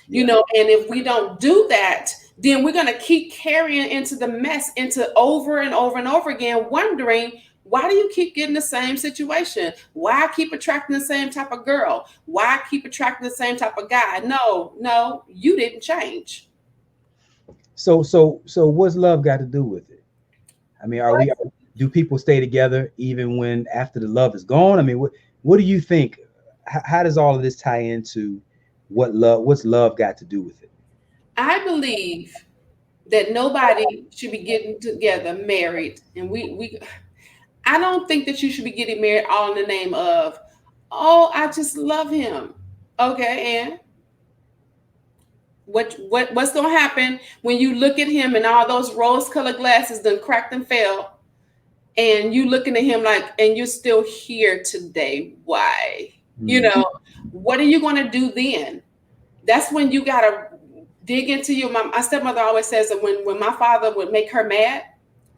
if we don't do that, then we're going to keep carrying into the mess, into over and over and over again, wondering, why do you keep getting the same situation? Why I keep attracting the same type of girl? Why I keep attracting the same type of guy? No, you didn't change. So what's love got to do with it? I mean, do people stay together even when after the love is gone? I mean, what do you think? How does all of this tie into what's love got to do with it? I believe that nobody should be getting together married, and I don't think that you should be getting married all in the name of, oh, I just love him. Okay, and what's gonna happen when you look at him and all those rose-colored glasses done cracked and fell, and you looking at him like, and you're still here today? Why? What are you gonna do then? That's when you gotta dig into you. My stepmother always says that when my father would make her mad,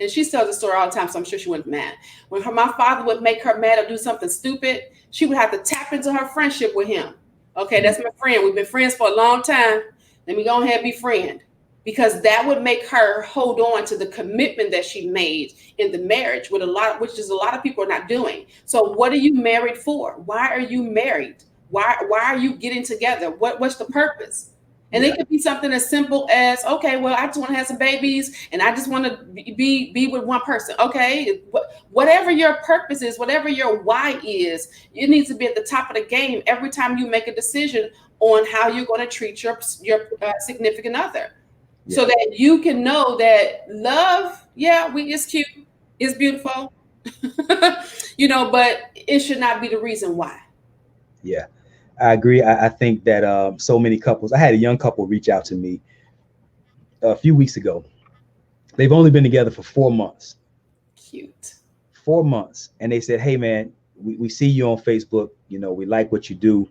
and she tells the story all the time, so I'm sure she wasn't mad. When my father would make her mad or do something stupid, she would have to tap into her friendship with him. Okay, that's my friend. We've been friends for a long time. Let me go ahead and be friend. Because that would make her hold on to the commitment that she made in the marriage, which is a lot of people are not doing. So what are you married for? Why are you married? Why are you getting together? What's the purpose? And it could be something as simple as, okay, well, I just want to have some babies and I just want to be with one person. Okay, whatever your purpose is, whatever your why is, it needs to be at the top of the game every time you make a decision on how you're going to treat your significant other. So that you can know that love, it's cute, it's beautiful, but it should not be the reason why. Yeah. I agree. I think that so many couples, I had a young couple reach out to me a few weeks ago. They've only been together for 4 months. Cute. 4 months. And they said, hey, man, we see you on Facebook. We like what you do.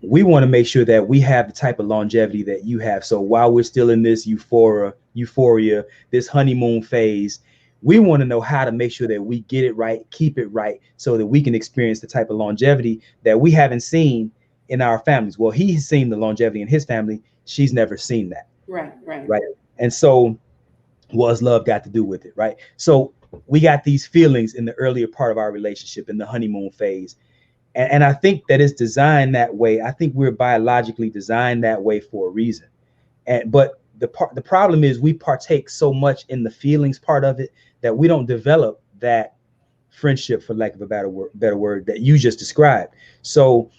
We want to make sure that we have the type of longevity that you have. So while we're still in this euphoria, this honeymoon phase, We want to know how to make sure that we get it right, keep it right, so that we can experience the type of longevity that we haven't seen in our families. Well, he's seen the longevity in his family. She's never seen that. Right, right. Right. And so what's love got to do with it? Right. So we got these feelings in the earlier part of our relationship, in the honeymoon phase. And I think that it's designed that way. I think we're biologically designed that way for a reason. But the problem is we partake so much in the feelings part of it that we don't develop that friendship, for lack of a better word, that you just described. So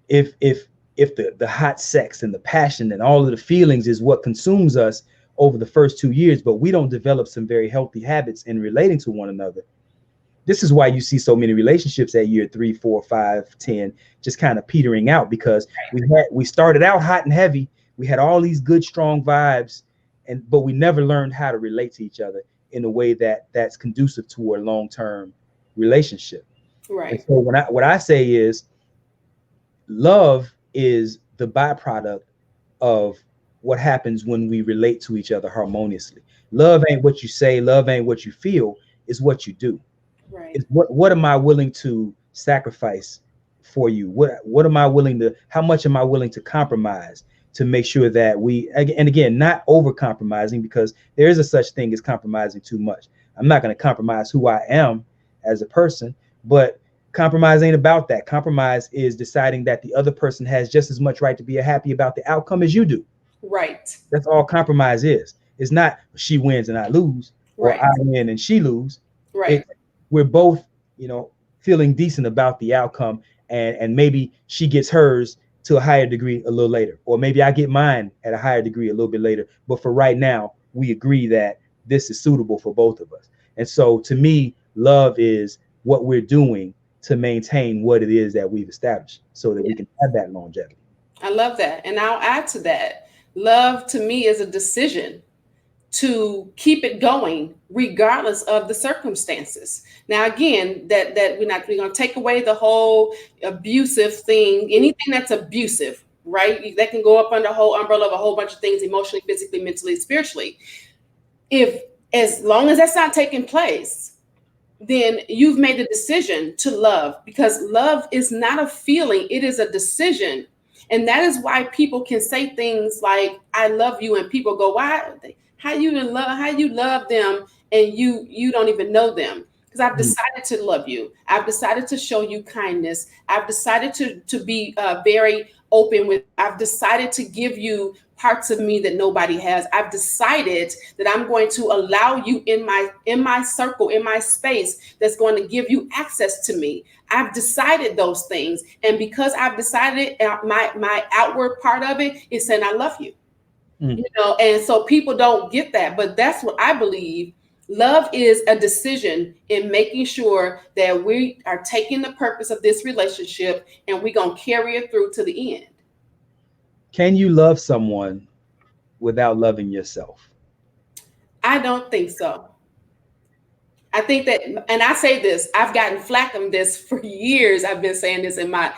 if the hot sex and the passion and all of the feelings is what consumes us over the first 2 years, but we don't develop some very healthy habits in relating to one another, this is why you see so many relationships at year 3, 4, 5, 10 just kind of petering out, because we started out hot and heavy. We had all these good, strong vibes, but we never learned how to relate to each other in a way that's conducive to a long-term relationship. Right. And so what I say is, love is the byproduct of what happens when we relate to each other harmoniously. Love ain't what you say, love ain't what you feel, it's what you do. Right. It's what am I willing to sacrifice for you? What am I willing to, how much am I willing to compromise to make sure that and again, not over compromising, because there is a such thing as compromising too much. I'm not going to compromise who I am as a person, but compromise ain't about that. Compromise is deciding that the other person has just as much right to be happy about the outcome as you do. Right. That's all compromise is. It's not she wins and I lose, or right. I win and she lose. Right. We're both, feeling decent about the outcome, and maybe she gets hers to a higher degree a little later, or maybe I get mine at a higher degree a little bit later. But for right now, we agree that this is suitable for both of us. And so to me, love is what we're doing to maintain what it is that we've established, so that we can have that longevity. I love that. And I'll add to that. Love to me is a decision to keep it going regardless of the circumstances. Now, again, that we're going to take away the whole abusive thing, anything that's abusive, right? That can go up under the whole umbrella of a whole bunch of things, emotionally, physically, mentally, spiritually. As long as that's not taking place, then you've made the decision to love, because love is not a feeling, it is a decision. And that is why people can say things like, I love you, and people go, why? How you love them and you don't even know them? Because I've decided to love you. I've decided to show you kindness. I've decided to be very open with. I've decided to give you parts of me that nobody has. I've decided that I'm going to allow you in my circle, in my space, that's going to give you access to me. I've decided those things. And because I've decided it, my outward part of it is saying, I love you. And so people don't get that, but that's what I believe. Love is a decision in making sure that we are taking the purpose of this relationship and we're going to carry it through to the end. Can you love someone without loving yourself? I don't think so. I think that, and I say this, I've gotten flack on this for years. I've been saying this in my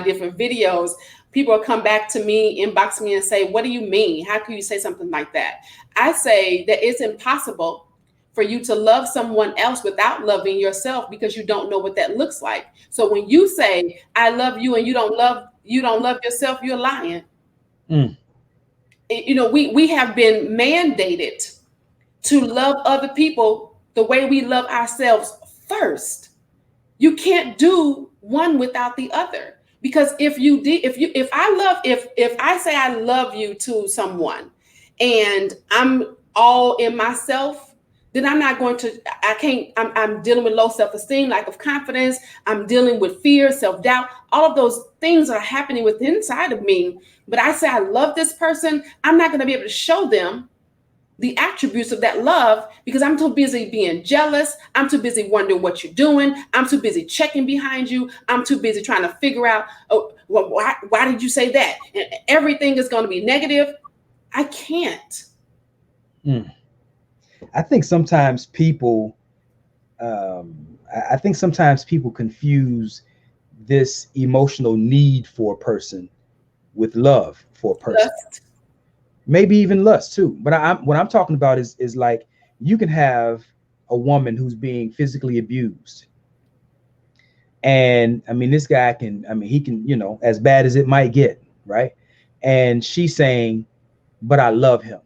different videos. People will come back to me, inbox me and say, what do you mean? How can you say something like that? I say that it's impossible for you to love someone else without loving yourself, because you don't know what that looks like. So when you say, I love you, and you don't love yourself, you're lying. We have been mandated to love other people the way we love ourselves first. You can't do one without the other. Because if I say I love you to someone and I'm all in myself, then I'm dealing with low self-esteem, lack of confidence. I'm dealing with fear, self-doubt. All of those things are happening within inside of me. But I say I love this person, I'm not going to be able to show them the attributes of that love, because I'm too busy being jealous. I'm too busy wondering what you're doing. I'm too busy checking behind you. I'm too busy trying to figure out, why did you say that? And everything is going to be negative. I can't. I think sometimes people confuse this emotional need for a person with love for a person. Lust. Maybe even lust too. But what I'm talking about is like, you can have a woman who's being physically abused. And I mean, this guy can, I mean, he can, as bad as it might get, right? And she's saying, but I love him.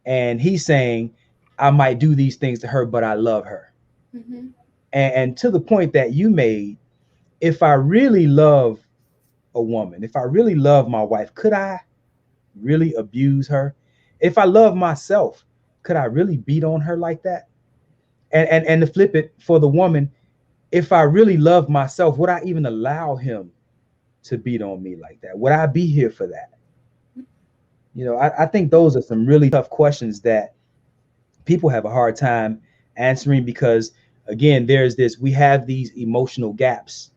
And he's saying, I might do these things to her, but I love her. Mm-hmm. And to the point that you made, if I really love a woman, if I really love my wife, could I really abuse her? If I love myself, could I really beat on her like that? And to flip it for the woman, if I really love myself, would I even allow him to beat on me like that? Would I be here for that? I think those are some really tough questions that people have a hard time answering because, again, we have these emotional gaps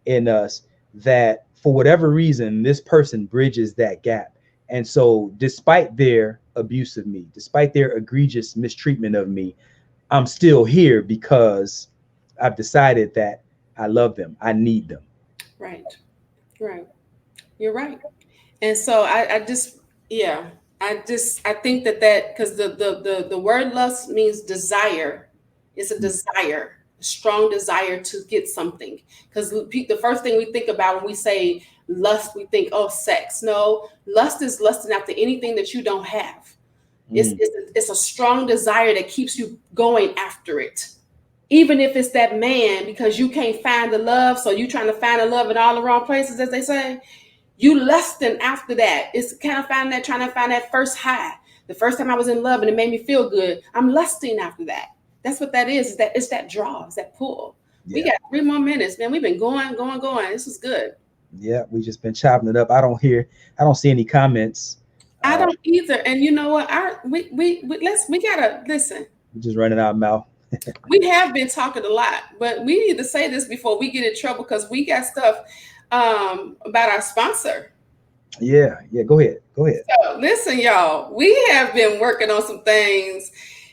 in us that, for whatever reason, this person bridges that gap. And so, despite their abuse of me, despite their egregious mistreatment of me, I'm still here because I've decided that I love them. I need them. Right. Right. You're right. And so I just, yeah, I think that because the word lust means desire. It's a desire, a strong desire to get something. Because the first thing we think about when we say lust, we think, oh, sex. No, lust is lusting after anything that you don't have. It's a strong desire that keeps you going after it. Even if it's that man, because you can't find the love, so you trying to find the love in all the wrong places, as they say. You lusting after that. It's kind of trying to find that first high. The first time I was in love and it made me feel good, I'm lusting after that. That's what that is. It's that draw, it's that pull. Yeah. We got 3 more minutes, man. We've been going. This is good. Yeah, we just been chopping it up. I don't see any comments. I don't either. And you know what? We gotta listen. We're just running our mouth. We have been talking a lot, but we need to say this before we get in trouble because we got stuff about our sponsor. Yeah, go ahead. So listen, y'all, we have been working on some things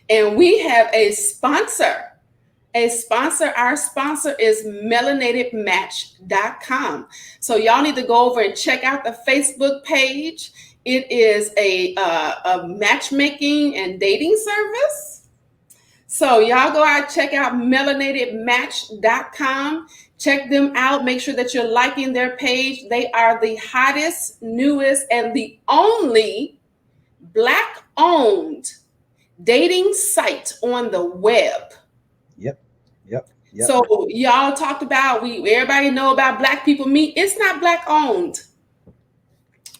and we have a sponsor. Our sponsor is melanatedmatch.com. So y'all need to go over and check out the Facebook page. It is a matchmaking and dating service. So y'all go out, check out melanatedmatch.com. Check them out. Make sure that you're liking their page. They are the hottest, newest, and the only Black-owned dating site on the web. Yep. So y'all talked about, everybody know about Black People Meet. It's not Black-owned.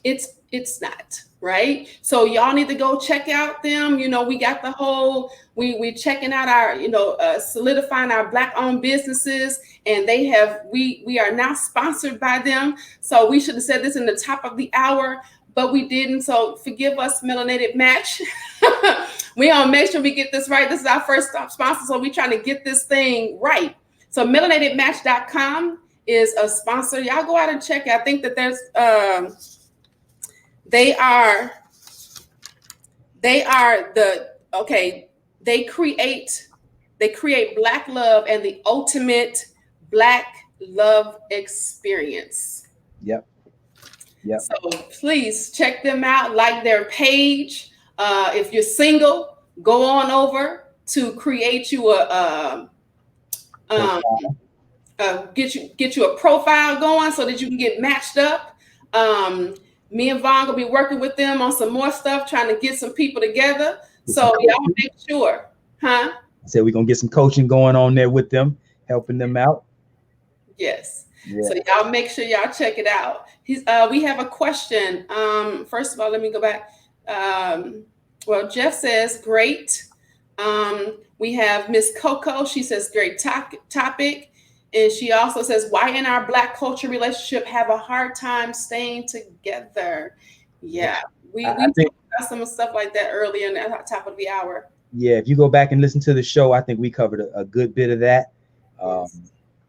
It's not. Right. So y'all need to go check out them. We got the whole, we checking out our, solidifying our Black-owned businesses, and we are now sponsored by them. So we should have said this in the top of the hour, but we didn't. So forgive us, Melanated Match. We gonna make sure we get this right. This is our first sponsor, so we trying to get this thing right. So melanatedmatch.com is a sponsor. Y'all go out and check it. I think that there's They create Black love and the ultimate Black love experience. Yep. So please check them out, like their page. If you're single, go on over to create you get you a profile going so that you can get matched up. Me and Vaun gonna be working with them on some more stuff, trying to get some people together. So y'all make sure, huh? I said we're gonna get some coaching going on there with them, helping them out. Yes. Yeah. So y'all make sure y'all check it out. We have a question. First of all, let me go back. Well, Jeff says great. We have Miss Coco. She says great topic. And she also says, why in our Black culture relationship have a hard time staying together? Yeah, we talked about some stuff like that earlier in the top of the hour. Yeah, if you go back and listen to the show, I think we covered a good bit of that. Yes.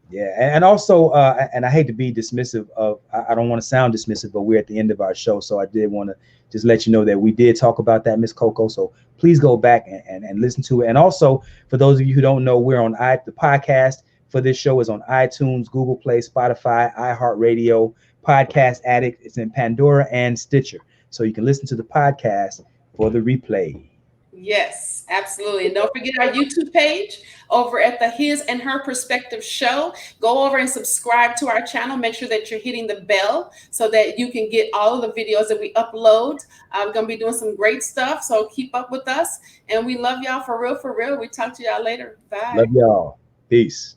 Yeah, and also, and I hate to be dismissive of, I don't want to sound dismissive, but we're at the end of our show. So I did want to just let you know that we did talk about that, Miss Coco. So please go back and listen to it. And also, for those of you who don't know, we're on the podcast for this show is on iTunes, Google Play, Spotify, iHeartRadio, Podcast Addict. It's in Pandora and Stitcher. So you can listen to the podcast for the replay. Yes, absolutely. And don't forget our YouTube page over at the His and Her Perspective Show. Go over and subscribe to our channel. Make sure that you're hitting the bell so that you can get all of the videos that we upload. We're going to be doing some great stuff. So keep up with us. And we love y'all for real, for real. We talk to y'all later. Love Bye. y'all. Peace.